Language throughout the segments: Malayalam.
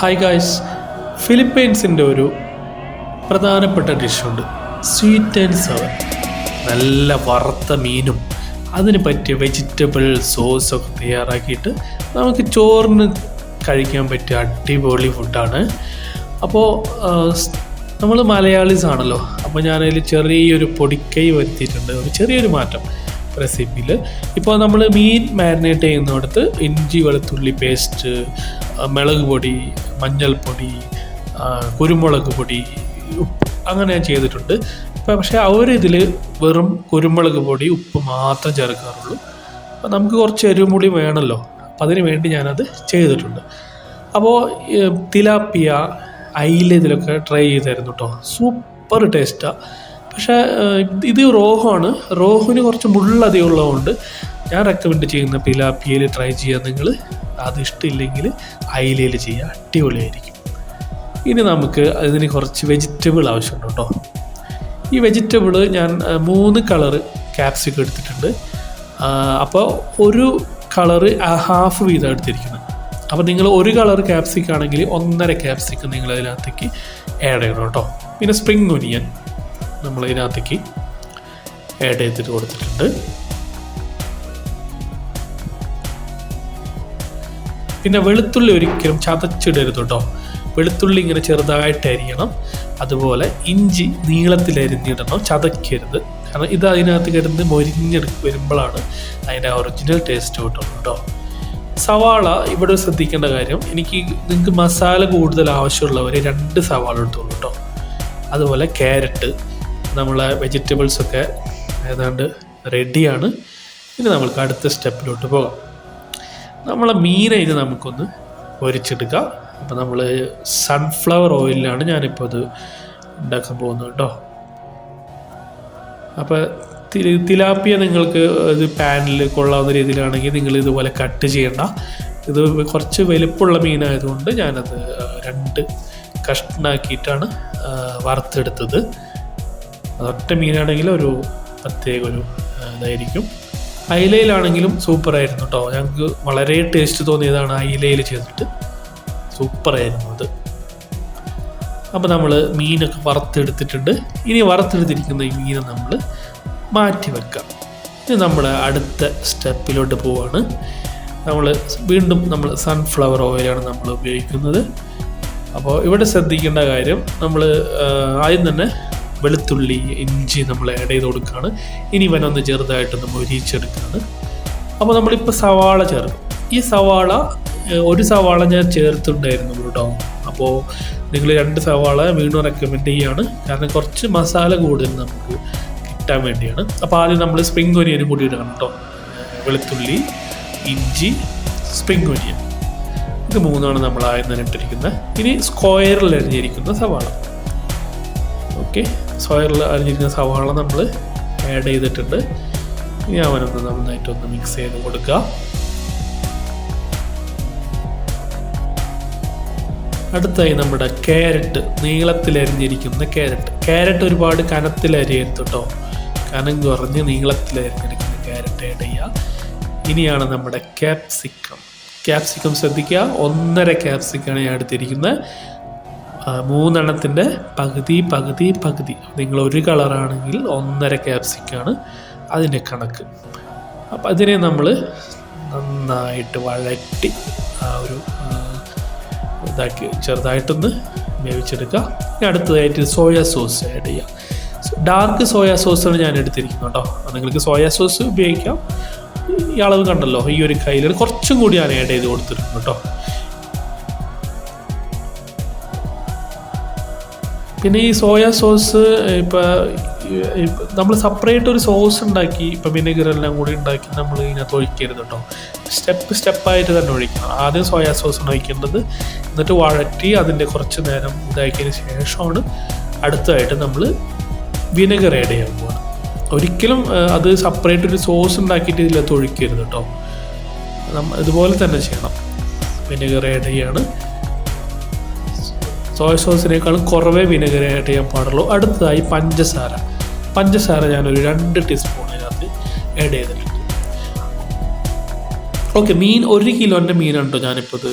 ഹായ് ഗായ്സ്, ഫിലിപ്പൈൻസിൻ്റെ ഒരു പ്രധാനപ്പെട്ട ഡിഷുണ്ട്, സ്വീറ്റ് ആൻഡ് സവർ. നല്ല വറുത്ത മീനും അതിന് പറ്റിയ വെജിറ്റബിൾ സോസൊക്കെ തയ്യാറാക്കിയിട്ട് നമുക്ക് ചോറിന് കഴിക്കാൻ പറ്റിയ അടിപൊളി ഫുഡാണ്. അപ്പോൾ നമ്മൾ മലയാളീസ് ആണല്ലോ, അപ്പോൾ ഞാനതിൽ ചെറിയൊരു പൊടിക്കൈ വരുത്തിയിട്ടുണ്ട്, ഒരു ചെറിയൊരു മാറ്റം റെസിപ്പിയിൽ. ഇപ്പോൾ നമ്മൾ മീൻ മാരിനേറ്റ് ചെയ്യുന്നിടത്ത് ഇഞ്ചി വെളുത്തുള്ളി പേസ്റ്റ്, മുളക് പൊടി, മഞ്ഞൾപ്പൊടി, കുരുമുളക് പൊടി, ഉപ്പ് അങ്ങനെ ഞാൻ ചെയ്തിട്ടുണ്ട്. പക്ഷേ അവരിതിൽ വെറും കുരുമുളക് പൊടി ഉപ്പ് മാത്രം ചേർക്കാറുള്ളൂ. അപ്പോൾ നമുക്ക് കുറച്ച് എരിവുപൊടി വേണമല്ലോ, അപ്പോൾ അതിന് വേണ്ടി ഞാനത് ചെയ്തിട്ടുണ്ട്. അപ്പോൾ തിലാപ്പിയ, അയില ഇതിലൊക്കെ ട്രൈ ചെയ്തായിരുന്നു കേട്ടോ, സൂപ്പർ ടേസ്റ്റാണ്. പക്ഷേ ഇത് റോഹുമാണ്, റോഹുവിന് കുറച്ച് മുള്ളധികം ഉള്ളതുകൊണ്ട് ഞാൻ റെക്കമെൻഡ് ചെയ്യുന്ന തിലാപ്പിയയിൽ ട്രൈ ചെയ്യാൻ. നിങ്ങൾ അത് ഇഷ്ടമില്ലെങ്കിൽ അയിലയിൽ ചെയ്യുക, അടിപൊളിയായിരിക്കും. ഇനി നമുക്ക് അതിന് കുറച്ച് വെജിറ്റബിൾ ആവശ്യമുണ്ട് കേട്ടോ. ഈ വെജിറ്റബിൾ ഞാൻ 3 കളറ് ക്യാപ്സിക്കം എടുത്തിട്ടുണ്ട്. അപ്പോൾ ഒരു കളറ് ഹാഫ് വീതം എടുത്തിരിക്കുന്നത്. അപ്പോൾ നിങ്ങൾ 1 കളർ ക്യാപ്സിക്കം ആണെങ്കിൽ 1.5 ക്യാപ്സിക്കം നിങ്ങൾ അതിനകത്തേക്ക് ആഡ് ചെയ്യണം കേട്ടോ. പിന്നെ സ്പ്രിംഗ് ഒനിയൻ നമ്മൾ ഇതിനകത്തേക്ക് ആഡ് ചെയ്തിട്ട് കൊടുത്തിട്ടുണ്ട്. പിന്നെ വെളുത്തുള്ളി ഒരിക്കലും ചതച്ചിടരുത് കേട്ടോ, വെളുത്തുള്ളി ഇങ്ങനെ ചെറുതായിട്ട് അരിയണം. അതുപോലെ ഇഞ്ചി നീളത്തിൽ അരിഞ്ഞിടണം, ചതക്കരുത്. കാരണം ഇത് അതിനകത്ത് കിടന്ന് വരുമ്പോഴാണ് അതിൻ്റെ ഒറിജിനൽ ടേസ്റ്റ് കിട്ടുള്ളൂ കേട്ടോ. സവാള ഇവിടെ ശ്രദ്ധിക്കേണ്ട കാര്യം, നിങ്ങൾക്ക് മസാല കൂടുതൽ ആവശ്യമുള്ളവർ 2 സവാള എടുത്തോളൂ കേട്ടോ. അതുപോലെ ക്യാരറ്റ്, നമ്മളെ വെജിറ്റബിൾസൊക്കെ ഏതാണ്ട് റെഡിയാണ്. ഇനി നമുക്ക് അടുത്ത സ്റ്റെപ്പിലോട്ട് പോകാം. നമ്മളെ മീനതിന് നമുക്കൊന്ന് പൊരിച്ചെടുക്കാം. അപ്പോൾ നമ്മൾ സൺഫ്ലവർ ഓയിലാണ് ഞാനിപ്പോൾ ഇത് ഉണ്ടാക്കാൻ പോകുന്നത് കേട്ടോ. അപ്പോൾ തിലാപ്പിയ നിങ്ങൾക്ക് ഇത് പാനിൽ കൊള്ളാവുന്ന രീതിയിലാണെങ്കിൽ നിങ്ങൾ ഇതുപോലെ കട്ട് ചെയ്യണ്ട. ഇത് കുറച്ച് വലുപ്പമുള്ള മീനായതുകൊണ്ട് ഞാനത് 2 കഷ്ണാക്കിയിട്ടാണ് വറുത്തെടുത്തത്. അതൊറ്റ മീനാണെങ്കിൽ ഒരു പ്രത്യേക ഒരു ഇതായിരിക്കും. അയിലയിലാണെങ്കിലും സൂപ്പറായിരുന്നു കേട്ടോ, ഞങ്ങൾക്ക് വളരെ ടേസ്റ്റ് തോന്നിയതാണ് അയിലയിൽ ചെയ്തിട്ട്, സൂപ്പറായിരുന്നു അത്. അപ്പോൾ നമ്മൾ മീനൊക്കെ വറുത്തെടുത്തിട്ടുണ്ട്. ഇനി വറുത്തെടുത്തിരിക്കുന്ന ഈ മീനെ നമ്മൾ മാറ്റി വെക്കാം. ഇനി നമ്മുടെ അടുത്ത സ്റ്റെപ്പിലോട്ട് പോവാണ്. വീണ്ടും നമ്മൾ സൺഫ്ലവർ ഓയിലാണ് നമ്മൾ ഉപയോഗിക്കുന്നത്. അപ്പോൾ ഇവിടെ ശ്രദ്ധിക്കേണ്ട കാര്യം, നമ്മൾ ആദ്യം തന്നെ വെളുത്തുള്ളി ഇഞ്ചി നമ്മൾ ആഡ് ചെയ്ത് കൊടുക്കുകയാണ്. ഇനി ഇവനൊന്ന് ചെറുതായിട്ടൊന്ന് മൊരിച്ചെടുക്കുകയാണ്. അപ്പോൾ നമ്മളിപ്പോൾ സവാള ചേർക്കും. ഈ സവാള 1 സവാള ഞാൻ ചേർത്തിട്ടുണ്ടായിരുന്നു കേട്ടോ. അപ്പോൾ നിങ്ങൾ 2 സവാള വീണ്ടും റെക്കമെൻഡ് ചെയ്യുകയാണ്, കാരണം കുറച്ച് മസാല കൂടുതൽ നമുക്ക് കിട്ടാൻ വേണ്ടിയാണ്. അപ്പോൾ ആദ്യം നമ്മൾ സ്പ്രിംഗ് ഒനിയനും കൂടി ഇടണം കേട്ടോ. വെളുത്തുള്ളി, ഇഞ്ചി, സ്പ്രിംഗ് ഒനിയൻ, ഇത് 3 നമ്മൾ ആദ്യം തന്നെ ഇട്ടിരിക്കുന്നത്. ഇനി സ്ക്വയറിൽ അരിഞ്ഞിരിക്കുന്ന സവാള. ഓക്കെ, സ്ക്വയറിൽ അരിഞ്ഞിരിക്കുന്ന സവാള നമ്മൾ ആഡ് ചെയ്തിട്ടുണ്ട്. ഇനി അവനൊന്ന് നന്നായിട്ടൊന്ന് മിക്സ് ചെയ്ത് കൊടുക്കുക. അടുത്തായി നമ്മുടെ ക്യാരറ്റ്, നീളത്തിൽ അരിഞ്ഞിരിക്കുന്ന ക്യാരറ്റ് ഒരുപാട് കനത്തിൽ അരിയരുത് കേട്ടോ, കനം കുറഞ്ഞ് നീളത്തിൽ അരിഞ്ഞിരിക്കുന്ന ക്യാരറ്റ് ആഡ് ചെയ്യുക. ഇനിയാണ് നമ്മുടെ ക്യാപ്സിക്കം ശ്രദ്ധിക്കുക. 1.5 ക്യാപ്സിക്കാണ് ഞാൻ എടുത്തിരിക്കുന്നത്. 3 എണ്ണത്തിൻ്റെ പകുതി. നിങ്ങൾ 1 കളറാണെങ്കിൽ 1.5 ക്യാപ്സിക്കാണ് അതിൻ്റെ കണക്ക്. അപ്പം അതിനെ നമ്മൾ നന്നായിട്ട് വഴറ്റി ഒരു ഇതാക്കി ചെറുതായിട്ടൊന്ന് വേവിച്ചെടുക്കുക. ഇനി അടുത്തതായിട്ട് സോയാ സോസ് ആഡ് ചെയ്യാം. ഡാർക്ക് സോയാ സോസാണ് ഞാൻ എടുത്തിരിക്കുന്നത് കേട്ടോ. നിങ്ങൾക്ക് സോയാ സോസ് ഉപയോഗിക്കാം. ഈ അളവ് കണ്ടല്ലോ, ഈ ഒരു കയ്യിൽ കുറച്ചും കൂടി ഞാൻ ആഡ് ചെയ്ത് കൊടുത്തിട്ടുണ്ട് കേട്ടോ. പിന്നെ ഈ സോയാ സോസ് ഇപ്പോൾ നമ്മൾ സെപ്പറേറ്റ് ഒരു സോസ് ഉണ്ടാക്കി, ഇപ്പോൾ വിനെഗറെല്ലാം കൂടി ഉണ്ടാക്കി നമ്മൾ ഇതിനകത്ത് ഒഴിക്കരുത് കേട്ടോ. സ്റ്റെപ്പായിട്ട് തന്നെ ഒഴിക്കണം. ആദ്യം സോയാ സോസാണ് ഒഴിക്കേണ്ടത്, എന്നിട്ട് വഴറ്റി അതിൻ്റെ കുറച്ച് നേരം ഇതാക്കിയതിന് ശേഷമാണ് അടുത്തതായിട്ട് നമ്മൾ വിനെഗർ ആഡ് ചെയ്യാൻ പോകണം. ഒരിക്കലും അത് സെപ്പറേറ്റ് ഒരു സോസ് ഉണ്ടാക്കിയിട്ട് ഇതിനകത്ത് ഒഴിക്കരുത് കേട്ടോ. ഇതുപോലെ തന്നെ ചെയ്യണം. വിനെഗർ ആഡ് ചെയ്യാണ്. സോയ സോസിനേക്കാളും കുറവേ വിനെഗർ ആഡ് ചെയ്യാൻ പാടുള്ളൂ. അടുത്തതായി പഞ്ചസാര ഞാനൊരു 2 ടീസ്പൂൺ അതിനകത്ത് ആഡ് ചെയ്തിട്ടുണ്ട്. ഓക്കെ, 1 കിലോൻ്റെ മീനാണ് കേട്ടോ ഞാനിപ്പോൾ ഇത്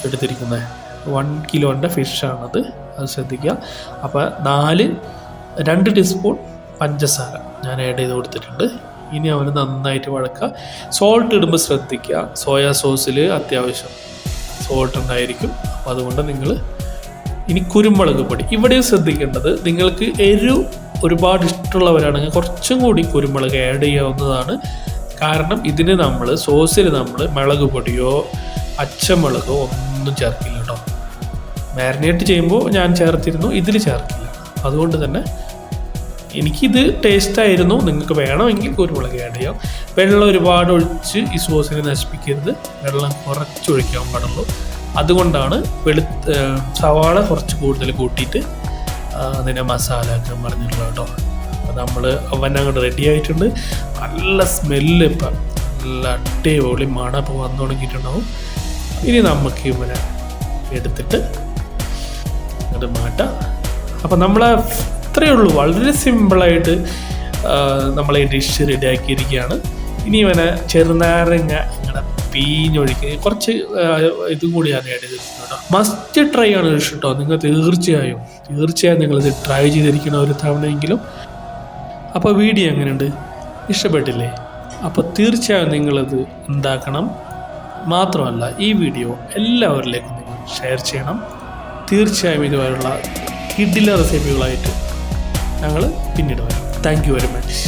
എടുത്തിരിക്കുന്നത്. 1 കിലോൻ്റെ ഫിഷാണത്, അത് ശ്രദ്ധിക്കുക. അപ്പോൾ 2 ടീസ്പൂൺ പഞ്ചസാര ഞാൻ ആഡ് ചെയ്ത് കൊടുത്തിട്ടുണ്ട്. ഇനി അവന് നന്നായിട്ട് വഴക്കുക. സോൾട്ട് ഇടുമ്പോൾ ശ്രദ്ധിക്കുക, സോയാ സോസിൽ അത്യാവശ്യം സോൾട്ട് ഉണ്ടായിരിക്കും. അപ്പോൾ അതുകൊണ്ട് നിങ്ങൾ ഇനി കുരുമുളക് പൊടി ഇവിടെയും ശ്രദ്ധിക്കേണ്ടത്, നിങ്ങൾക്ക് എരിവ് ഒരുപാട് ഇഷ്ടമുള്ളവരാണെങ്കിൽ കുറച്ചും കൂടി കുരുമുളക് ആഡ് ചെയ്യാവുന്നതാണ്. കാരണം ഇതിന് നമ്മൾ സോസിൽ നമ്മൾ മുളക് പൊടിയോ പച്ചമുളകോ ഒന്നും ചേർക്കില്ല കേട്ടോ. മാരിനേറ്റ് ചെയ്യുമ്പോൾ ഞാൻ ചേർത്തിരുന്നു, ഇതിൽ ചേർക്കില്ല. അതുകൊണ്ട് തന്നെ എനിക്കിത് ടേസ്റ്റായിരുന്നു. നിങ്ങൾക്ക് വേണമെങ്കിൽ കുരുമുളക് ആഡ് ചെയ്യാം. വെള്ളം ഒരുപാട് ഒഴിച്ച് ഈ സോസിനെ നശിപ്പിക്കരുത്, വെള്ളം കുറച്ചൊഴിക്കാൻ പാടുള്ളൂ. അതുകൊണ്ടാണ് സവാള കുറച്ച് കൂടുതൽ കൂട്ടിയിട്ട് അതിനെ മസാല ഒക്കെ പറഞ്ഞിട്ടുള്ളത് കേട്ടോ. അപ്പോൾ നമ്മൾ അങ്ങോട്ട് റെഡി ആയിട്ടുണ്ട്. നല്ല സ്മെല്ല് ഇപ്പം നല്ല അടിപൊളി മണം ഇപ്പോൾ വന്നു തുടങ്ങിയിട്ടുണ്ടാവും. ഇനി നമുക്ക് ഇവനെ എടുത്തിട്ട് അങ്ങോട്ട് മാറ്റാം. അപ്പം നമ്മളെ ഇത്രയേ ഉള്ളൂ, വളരെ സിമ്പിളായിട്ട് നമ്മൾ ഈ ഡിഷ് റെഡിയാക്കിയിരിക്കുകയാണ്. ഇനി ഇവനെ ചെറുനാരങ്ങ ഇങ്ങനെ പീഞ്ഞൊഴിക്കുക, കുറച്ച് ഇതും കൂടി ഞാൻ ആഡ് ചെയ്തിട്ടുണ്ട് കേട്ടോ. മസ്റ്റ് ട്രൈ ആണ് ഡിഷ് കേട്ടോ. നിങ്ങൾ തീർച്ചയായും നിങ്ങളിത് ട്രൈ ചെയ്തിരിക്കണം ഒരു തവണയെങ്കിലും. അപ്പോൾ വീഡിയോ എങ്ങനെയുണ്ട്, ഇഷ്ടപ്പെട്ടില്ലേ? അപ്പോൾ തീർച്ചയായും നിങ്ങളത് ഉണ്ടാക്കണം. മാത്രമല്ല ഈ വീഡിയോ എല്ലാവരിലേക്കും നിങ്ങൾ ഷെയർ ചെയ്യണം. തീർച്ചയായും ഇതുവരെയുള്ള കിഡിലെ റെസിപ്പികളായിട്ട് ഞങ്ങൾ പിന്നീട് വരാം. Thank you very much.